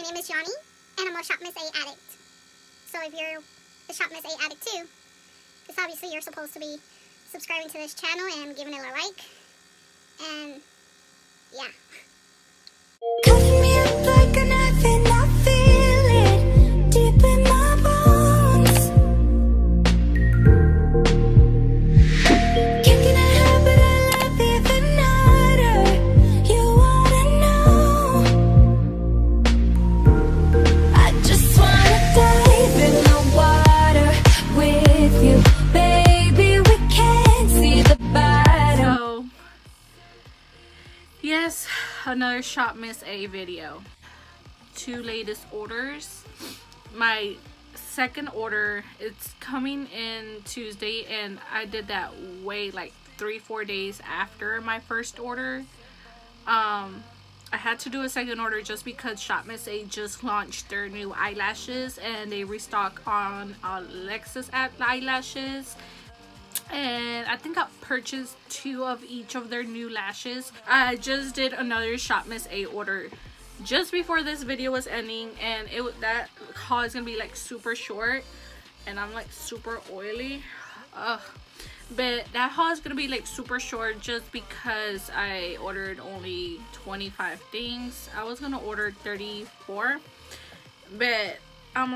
name is Johnny, and I'm a Shop Miss A addict. So if you're a Shop Miss A addict too, because obviously you're supposed to be subscribing to this channel and giving it a like, and yeah. Cutting me up like a knife and I feel it deep in my bones. Can't get a habit of love even harder. You wanna know? I just wanna dive in the water with you, baby. We can't see the bottom. So, yes, another Shop Miss A video. 2 latest orders. My second order, it's coming in Tuesday, and I did that way like 3-4 days after my first order. I had to do a second order just because Shop Miss A just launched their new eyelashes, and they restock on Alexis eyelashes. And I think I purchased 2 of each of their new lashes. I just did another Shop Miss A order just before this video was ending, and that haul is gonna be like super short, and I'm like super oily. But that haul is gonna be like super short just because I ordered only 25 things. I was gonna order 34, but I'm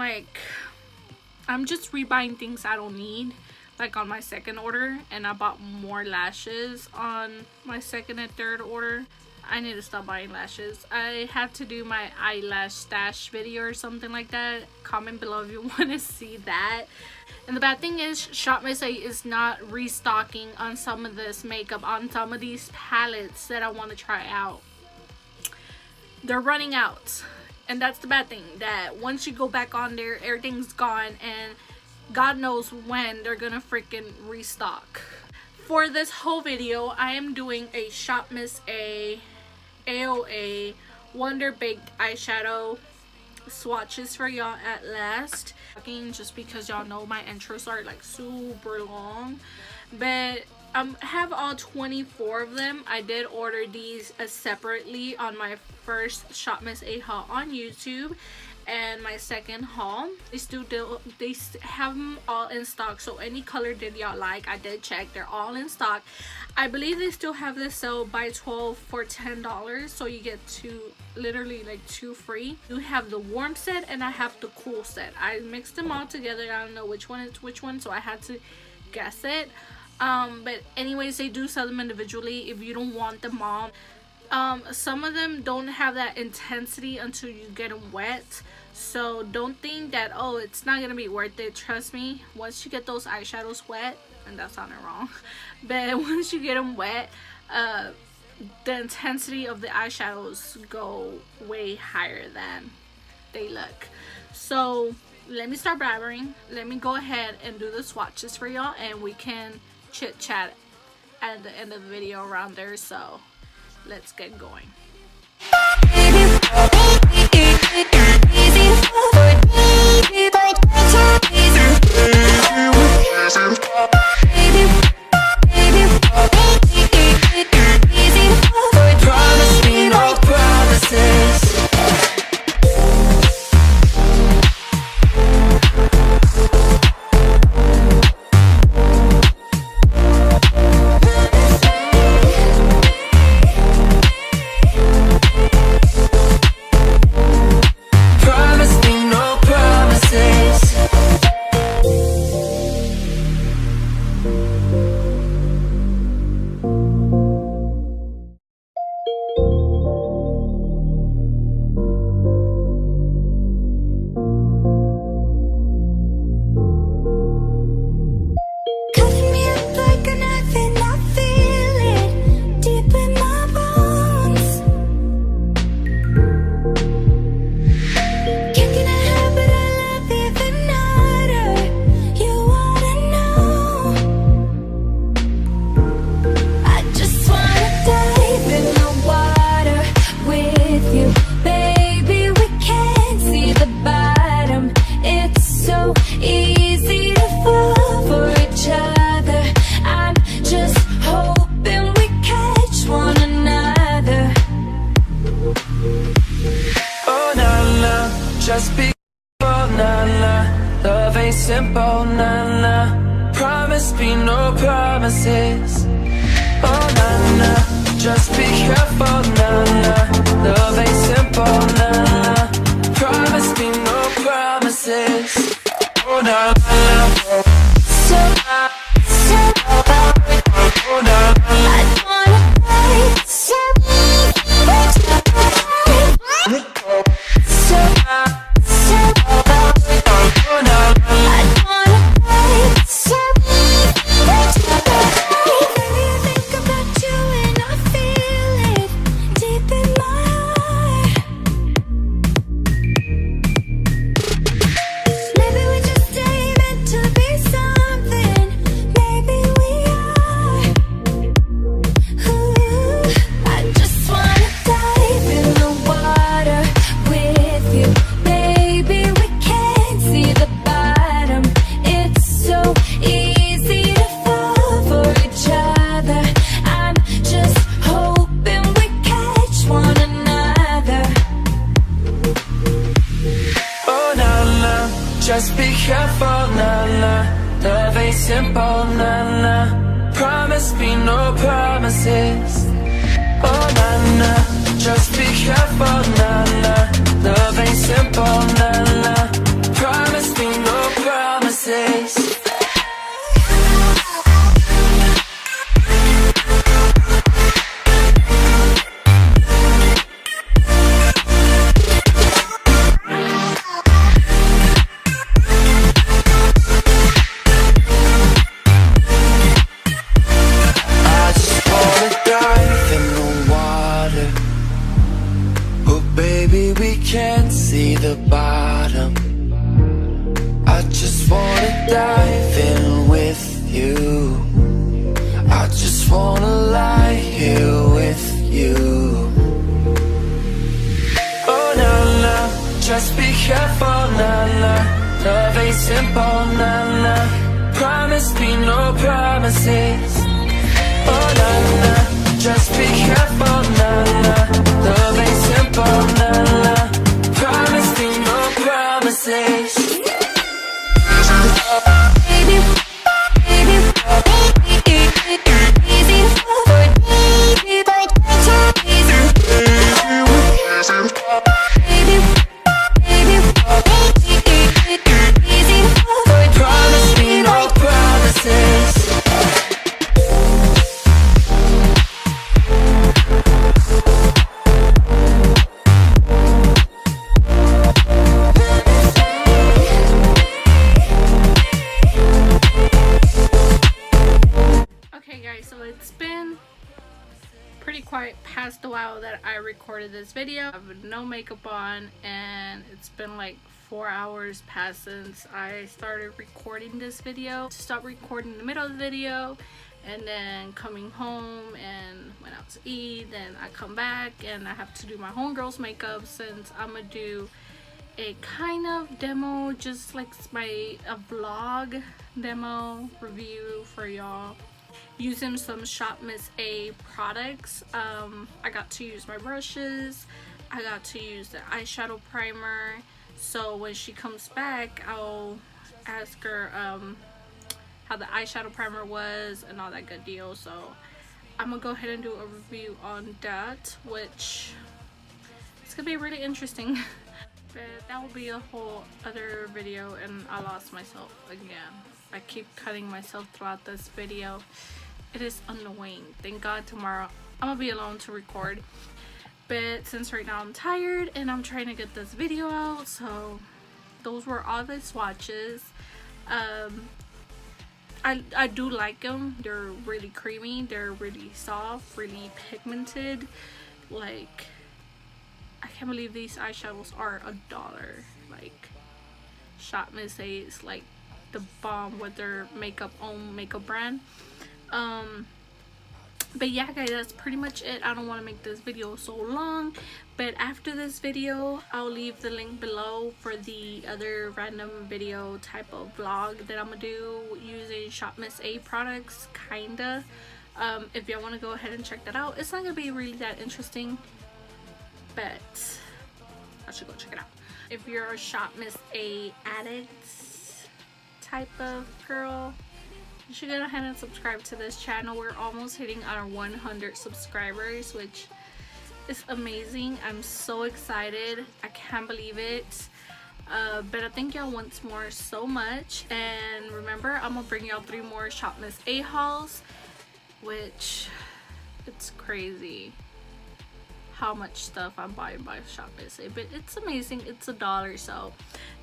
just rebuying things I don't need, like on my second order, and I bought more lashes on my second and third order. I need to stop buying lashes. I had to do my eyelash stash video or something like that. Comment below if you want to see that. And the bad thing is, Shop Miss A is not restocking on some of this makeup, on some of these palettes that I want to try out. They're running out, and that's the bad thing, that once you go back on there, everything's gone, and God knows when they're gonna freaking restock. For this whole video, I am doing a Shop Miss A AOA Wonder Baked eyeshadow swatches for y'all at last. Just because y'all know my intros are like super long, but I have all 24 of them. I did order these separately on my first Shop Miss A haul on YouTube, and my second haul. They have them all in stock, so any color that y'all like, I did check, they're all in stock. I believe they still have this sale buy 12 for $10, so you get literally like 2 free. You have the warm set and I have the cool set. I mixed them all together. I don't know which one is which one, so I had to guess it. But anyways, they do sell them individually if you don't want them all. Some of them don't have that intensity until you get them wet, so don't think that, oh, it's not gonna be worth it. Trust me, once you get those eyeshadows wet, and that sounded wrong, but once you get them wet, the intensity of the eyeshadows go way higher than they look. So let me start blabbering. Let me go ahead and do the swatches for y'all, and we can chit chat at the end of the video around there. So let's get going. just be careful, nah, nah. Love ain't simple, nah, nah. Promise me no promises. Oh, nah, nah. Just be careful, nah, nah. Love ain't simple, nah, nah. Promise me no promises. Oh, nah, nah. Oh, nah, nah. Just be careful, nah, nah. Love ain't simple, nah, nah. Promise me no promises. Oh, nah, nah. Just be careful, nah, nah. Love ain't simple, nah, nah. Promise me no promises. Can't see the bottom. I just wanna dive in with you. I just wanna lie here with you. Oh, nah, nah. Just be careful, nah, nah. Love ain't simple, nah, nah. Promise me no promises. Oh, nah, nah. Just be careful, nah, nah. Love ain't simple, nah, nah. Promise me no promises. Promise me no promises. So it's been pretty quite past a while that I recorded this video. I have no makeup on and it's been like 4 hours past since I started recording this video. Stop recording in the middle of the video and then coming home and went out to eat, then I come back and I have to do my homegirl's makeup since I'm gonna do a kind of demo, just like a vlog demo review for y'all using some Shop Miss A products. I got to use my brushes, I got to use the eyeshadow primer, so when she comes back I'll ask her how the eyeshadow primer was and all that good deal. So I'm gonna go ahead and do a review on that, which it's gonna be really interesting. But that will be a whole other video and I lost myself again. I keep cutting myself throughout this video. It is annoying. Thank God tomorrow I'm gonna be alone to record. But since right now I'm tired and I'm trying to get this video out, so those were all the swatches. I do like them. They're really creamy, they're really soft, really pigmented. Like, I can't believe these eyeshadows are $1. Like, Shop Miss A is like the bomb with their own makeup brand. But yeah guys, that's pretty much it. I don't want to make this video so long, but after this video I'll leave the link below for the other random video type of vlog that I'm gonna do using Shop Miss A products, kinda. If y'all want to go ahead and check that out. It's not gonna be really that interesting, but I should go check it out. If you're a Shop Miss A addict type of girl, you should go ahead and subscribe to this channel. We're almost hitting our 100 subscribers, which is amazing. I'm so excited. I can't believe it. But I thank y'all once more so much. And remember, I'm gonna bring y'all 3 more Shop Miss A hauls, which it's crazy how much stuff I buy by Shop Miss A. But it's amazing. It's $1, so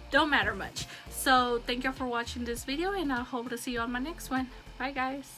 don't matter much. So thank y'all for watching this video, and I hope to see you on my next one. Bye guys.